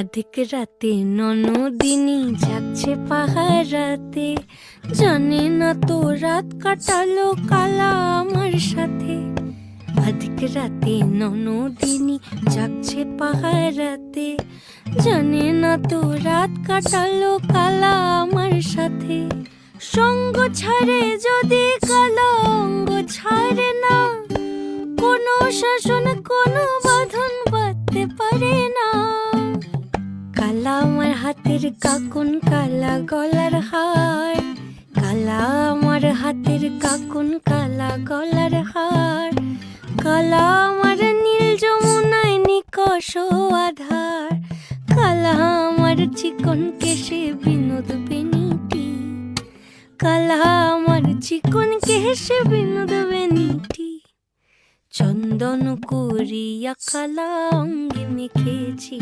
অধিক রাতে ননদিনী যাচ্ছে পাহারাতে, জানে না তো রাত কাটালো কালা আমার সাথে। অধিক রাতে ননদিনী যাচ্ছে পাহারাতে, জানে না তো রাত কাটালো কালা আমার সাথে। সঙ্গ ছাড়ে যদি কালা অঙ্গ ছাড়ে না, কোনো শাসন কোনো বাঁধন বাঁধতে পারে না। কালা আমার হাতের কাকুন কালা গলার হার, কালা আমার হাতের কাকুন কালা গলার হার। কালা আমার নীল যমুনায় নিকষ আধার, কালা আমার চিকন কেশে বিনোদ বেনিটি, কালা আমার চিকন কেশে বিনোদ বেনিটি। চন্দন করিয়া কালা অঙ্গে মেখেছি।